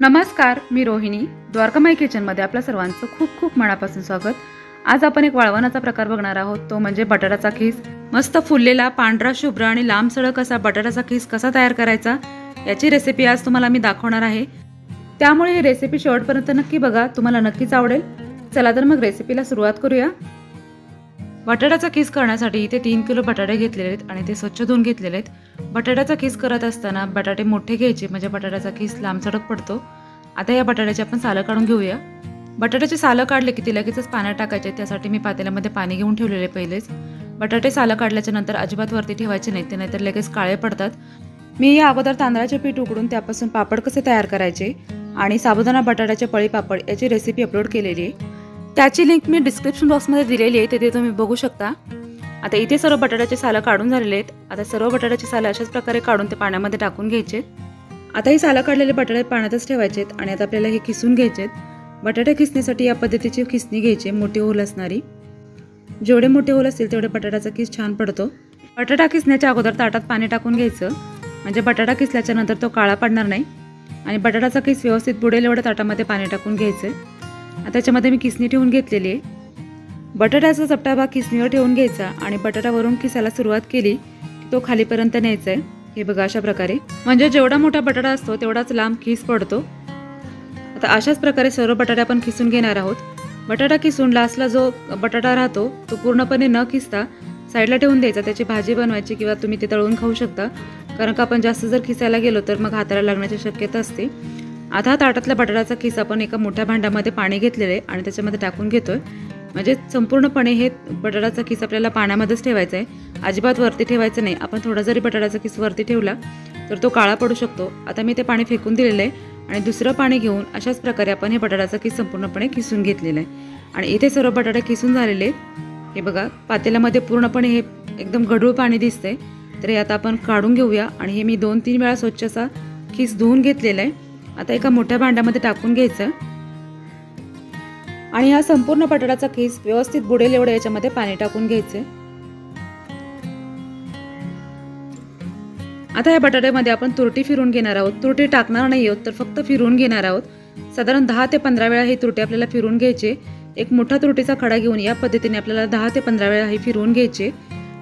नमस्कार, मी रोहिणी. द्वारकामाई किचनमध्ये आपल्या सर्वांचं खूप खूप मनापासून स्वागत. आज आपण एक वाळवणाचा प्रकार बघणार आहोत, तो म्हणजे बटाट्याचा खीस. मस्त फुललेला पांढरा शुभ्र आणि लांब सडक असा बटाट्याचा खीस कसा तयार करायचा याची रेसिपी आज तुम्हाला मी दाखवणार आहे. त्यामुळे ही रेसिपी शेवटपर्यंत नक्की बघा, तुम्हाला नक्कीच आवडेल. चला तर मग रेसिपीला सुरुवात करूया. बटाट्याचा खीस करण्यासाठी इथे 3 किलो बटाटे घेतलेले आहेत आणि ते स्वच्छ धुवून घेतलेले आहेत. बटाट्याचा खीस करत असताना बटाटे मोठे घ्यायचे, म्हणजे बटाट्याचा खीस लांबसडक पडतो. आता या बटाट्याची आपण सालं काढून घेऊया. बटाट्याची सालं काढले की ती लगेचच पाण्यात टाकायचे. त्यासाठी मी पातेल्यामध्ये पाणी घेऊन ठेवलेले पहिलेच. बटाटे सालं काढल्याच्या नंतर अजिबात वरती ठेवायचे नाही, ते नाहीतर लगेच काळे पडतात. मी या अगोदर तांदळाचे पीठ उकडून त्यापासून पापड कसे तयार करायचे आणि साबुदाणा बटाट्याचे पळी पापड याची रेसिपी अपलोड केलेली आहे. त्याची लिंक मी डिस्क्रिप्शन बॉक्समध्ये दिलेली आहे, तिथे तुम्ही बघू शकता. आता इथे सर्व बटाट्याचे सालं काढून झालेले आहेत. आता सर्व बटाट्याचे सालं अशाच प्रकारे काढून ते पाण्यामध्ये टाकून घ्यायचे. आता ही सालं काढलेले बटाटे पाण्यातच ठेवायचे आणि आता आपल्याला हे किसून घ्यायचे. बटाटे किसण्यासाठी या पद्धतीची किसणी घ्यायची, मोठी होल असणारी. जेवढे मोठे होल असतील तेवढे बटाट्याचा किस छान पडतो. बटाटा किसण्याच्या अगोदर ताटात पाणी टाकून घ्यायचं, म्हणजे बटाटा किसल्याच्या नंतर तो काळा पडणार नाही आणि बटाट्याचा किस व्यवस्थित बुडेल एवढं ताटामध्ये पाणी टाकून घ्यायचं. आता त्याच्यामध्ये मी किसणी ठेवून घेतलेली आहे. बटाट्याचा चपटा भाग किसणीवर ठेवून घ्यायचा आणि बटाट्यावरून किसायला सुरुवात केली की तो खालीपर्यंत न्यायचा आहे. हे बघा अशा प्रकारे, म्हणजे जेवढा मोठा बटाटा असतो तेवढाच लांब खीस पडतो. आता अशाच प्रकारे सर्व बटाटे आपण किसून घेणार आहोत. बटाटा किसून लास्टला जो बटाटा राहतो तो पूर्णपणे न किसता साईडला ठेवून द्यायचा. त्याची भाजी बनवायची किंवा तुम्ही ते तळून खाऊ शकता, कारण का आपण जास्त जर किसायला गेलो तर मग हाताला लागण्याची शक्यता असते. आता ताटातल्या बटाट्याचा खीस आपण एका मोठ्या भांड्यामध्ये पाणी घेतलेलं आहे आणि त्याच्यामध्ये टाकून घेतोय. म्हणजे संपूर्णपणे हे बटाट्याचा खीस आपल्याला पाण्यामध्येच ठेवायचा आहे, अजिबात वरती ठेवायचं नाही. आपण थोडा जरी बटाट्याचा खीस वरती ठेवला तर तो काळा पडू शकतो. आता मी ते पाणी फेकून दिलेलं आहे आणि दुसरं पाणी घेऊन अशाच प्रकारे आपण हे बटाट्याचा खीस संपूर्णपणे किसून घेतलेलं आहे. आणि इथे सर्व बटाटे किसून झालेले आहेत. हे बघा पातेल्यामध्ये पूर्णपणे हे एकदम गढूळ पाणी दिसतंय, तर हे आता आपण काढून घेऊया. आणि हे मी 2-3 वेळा स्वच्छ असा खीस धुवून घेतलेला आहे. आता एका मोठ्या भांड्यामध्ये टाकून घ्यायचं आणि हा संपूर्ण बटाट्याचा खीस व्यवस्थित बुडेल एवढं याच्यामध्ये पाणी टाकून घ्यायचं. आता या बटाट्यामध्ये आपण तुरटी फिरून घेणार आहोत. तुरटी टाकणार नाही आहोत, तर फक्त फिरवून घेणार आहोत. साधारण 10 ते 15 वेळा ही तुरटी आपल्याला फिरवून घ्यायची. एक मोठा तुरटीचा खडा घेऊन या पद्धतीने आपल्याला 10 ते 15 वेळा ही फिरवून घ्यायची.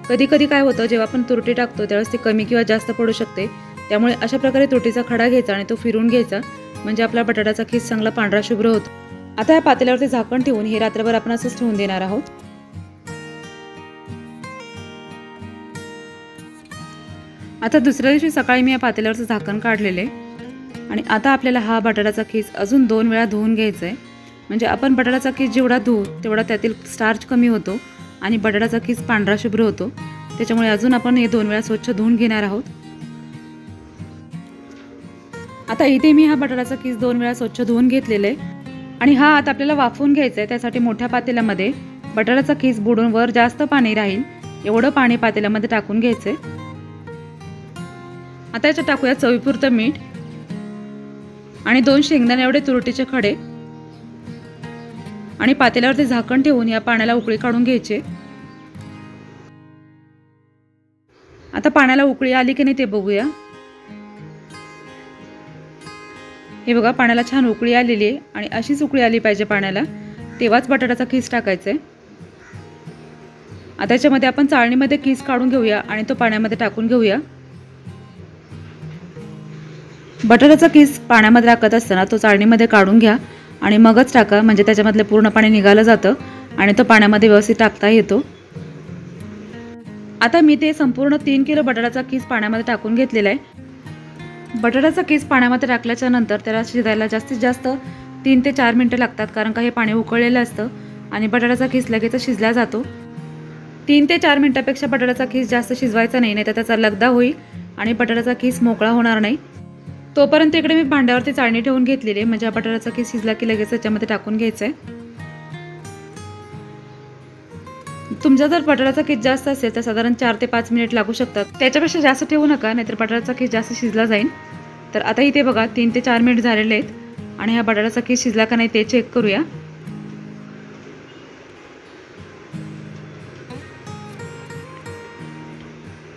कधी कधी काय होतं, जेव्हा आपण तुरटी टाकतो त्यावेळेस ती कमी किंवा जास्त पडू शकते. त्यामुळे अशा प्रकारे तुरटीचा खडा घ्यायचा आणि तो फिरवून घ्यायचा, म्हणजे आपला बटाट्याचा खीस चांगला पांढरा शुभ्र होतो. आता या पातेल्यावरती झाकण ठेवून हे रात्रभर आपण असंच ठेवून देणार आहोत. आता दुसऱ्या दिवशी सकाळी मी या पातेल्यावरचं झाकण काढलेले आणि आता आपल्याला हा बटाट्याचा खीस अजून 2 वेळा धुवून घ्यायचा आहे. म्हणजे आपण बटाट्याचा खीस जेवढा धुवू तेवढा त्यातील स्टार्च कमी होतो आणि बटाट्याचा खीस पांढरा शुभ्र होतो. त्याच्यामुळे अजून आपण हे 2 वेळा स्वच्छ धुवून घेणार आहोत. आता इथे मी हा बटाट्याचा खीस 2 वेळा स्वच्छ धुवून घेतलेला आहे आणि हा आता आपल्याला वाफवून घ्यायचा आहे. त्यासाठी मोठ्या पातेल्यामध्ये बटाट्याचा खीस बुडून वर जास्त पाणी राहील एवढं पाणी पातेल्यामध्ये टाकून घ्यायचंय. आता याच्यात टाकूया चवीपुरतं मीठ आणि 2 शेंगदाणे एवढे तुरटीचे खडे आणि पातेल्यावरती झाकण ठेवून या पाण्याला उकळी काढून घ्यायचे. आता पाण्याला उकळी आली की नाही ते बघूया. हे बघा पाण्याला छान उकळी आलेली आहे आणि अशीच उकळी आली पाहिजे पाण्याला, तेव्हाच बटाट्याचा खीस टाकायचा आहे. आता याच्यामध्ये आपण चाळणीमध्ये खीस काढून घेऊया आणि तो पाण्यामध्ये टाकून घेऊया. बटाट्याचा खीस पाण्यामध्ये टाकत असताना तो चाळणीमध्ये काढून घ्या आणि मगच टाका, म्हणजे त्याच्यामधले पूर्ण पाणी निघालं जातं आणि तो पाण्यामध्ये व्यवस्थित टाकता येतो. आता मी ते संपूर्ण 3 किलो बटाट्याचा खीस पाण्यामध्ये टाकून घेतलेला आहे. बटाट्याचा खीस पाण्यामध्ये टाकल्याच्या नंतर त्याला शिजायला जास्तीत जास्त 3 ते 4 मिनिटं लागतात, कारण का हे पाणी उकळलेलं असतं आणि बटाट्याचा खीस लगेच शिजला जातो. 3 ते 4 मिनिटापेक्षा बटाट्याचा खीस जास्त शिजवायचा नाही, तर त्याचा लगदा होईल आणि बटाट्याचा खीस मोकळा होणार नाही. तोपर्यंत इकडे मी भांड्यावरती चाळणी ठेवून घेतलेली आहे, म्हणजे बटाट्याचा खीस शिजला की लगेच त्याच्यामध्ये टाकून घ्यायचा आहे. तुमचा जर बटाट्याचा खीस जास्त असेल तर साधारण 4 ते 5 मिनिट लागू शकतात. त्याच्यापेक्षा जास्त ठेवू नका, नाहीतर बटाट्याचा खीस जास्त शिजला जाईल. तर आता इथे बघा 3 ते 4 मिनिट झालेले आहेत आणि हा बटाट्याचा खीस शिजला का नाही ते चेक करूया.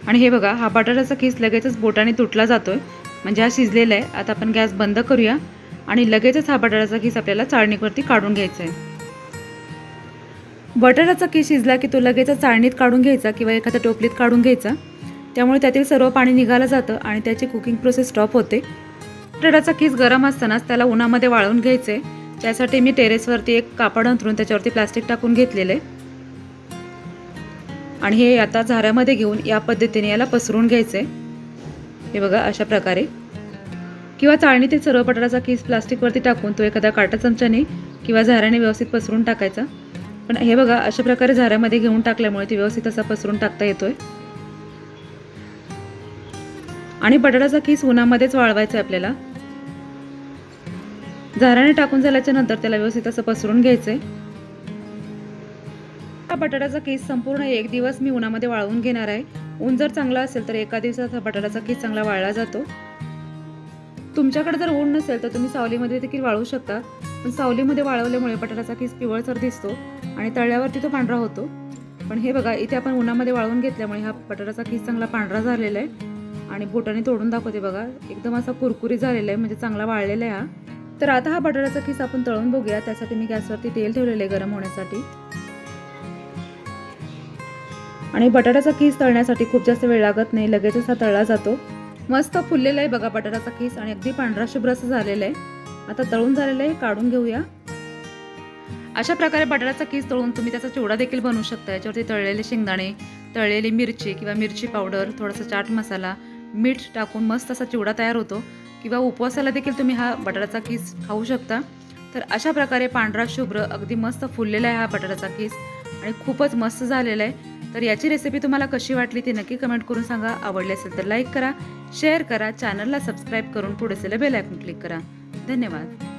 आणि हे बघा हा बटाट्याचा खीस लगेचच बोटाने तुटला जातोय, म्हणजे हा शिजलेला आहे. आता आपण गॅस बंद करूया आणि लगेचच हा बटाट्याचा खीस आपल्याला चाळणीवरती काढून घ्यायचा आहे. बटाट्याचा खीस शिजला की तो लगेचच चाळणीत काढून घ्यायचा किंवा एखाद्या टोपलीत काढून घ्यायचा. त्यामुळे त्यातील सर्व पाणी निघालं जातं आणि त्याची कुकिंग प्रोसेस स्टॉप होते. बटाट्याचा खीस गरम असतानाच त्याला उन्हामध्ये वाळवून घ्यायचे. त्यासाठी मी टेरेसवरती एक कापड अंथरून त्याच्यावरती प्लास्टिक टाकून घेतलेले आणि हे आता झाऱ्यामध्ये घेऊन या पद्धतीने याला पसरून घ्यायचे. हे बघा अशा प्रकारे, किंवा चाळणीतील सर्व बटाट्याचा खीस प्लास्टिकवरती टाकून तो एखाद्या काटा चमच्याने किंवा झाऱ्याने व्यवस्थित पसरून टाकायचा. पण हे बघा अशा प्रकारे झाऱ्यामध्ये घेऊन टाकल्यामुळे ती व्यवस्थित असा पसरून टाकता येतोय. आणि बटाट्याचा खीस उन्हामध्येच वाळवायचा आहे आपल्याला. झाऱ्याने टाकून झाल्याच्या नंतर त्याला व्यवस्थित असं पसरून घ्यायचंय. हा बटाट्याचा खीस संपूर्ण 1 दिवस मी उन्हामध्ये वाळवून घेणार आहे. ऊन जर चांगला असेल तर एका दिवसात हा बटाट्याचा खीस चांगला वाळला जातो. तुमच्याकडे जर ऊन नसेल तर तुम्ही सावलीमध्ये देखील वाळवू शकता. पण सावलीमध्ये वाळवल्यामुळे बटाट्याचा खीस पिवळसर दिसतो आणि तळल्यावरती तो पांढरा होतो. पण हे बघा इथे आपण उन्हामध्ये वाळवून घेतल्यामुळे हा बटाट्याचा खीस चांगला पांढरा झालेला आहे. आणि बोटाने तोडून दाखवते बघा, एकदम असा कुरकुरीत झालेला आहे, म्हणजे चांगला वाळलेला आहे हा. तर आता हा बटाट्याचा खीस आपण तळून बघूया. त्यासाठी मी गॅसवरती तेल ठेवलेले आहे गरम होण्यासाठी. आणि बटाट्याचा खीस तळण्यासाठी खूप जास्त वेळ लागत नाही, लगेचच हा तळला जातो. मस्त फुललेला आहे बघा बटाट्याचा खीस आणि अगदी पांढरा शुभ्र असं झालेलं आहे. आता तळून झालेलं आहे, काढून घेऊया. अशा प्रकारे बटाट्याचा खीस तळून तुम्ही त्याचा चिवडा देखील बनवू शकता. याच्यावरती तळलेले शेंगदाणे, तळलेली मिरची किंवा मिरची पावडर, थोडासा चाट मसाला, मीठ टाकून मस्त असा चिवडा तयार होतो. किंवा उपवासाला देखील तुम्ही हा बटाट्याचा खीस खाऊ शकता. तर अशा प्रकारे पांढरा शुभ्र अगदी मस्त फुललेला आहे हा बटाट्याचा खीस आणि खूपच मस्त झालेला आहे. तर याची रेसिपी तुम्हाला कशी वाटली ती नक्की कमेंट करून सांगा. आवडली असेल तर लाईक करा, शेअर करा, चॅनलला सबस्क्राईब करून पुढे बेल आयकॉन क्लिक करा. धन्यवाद.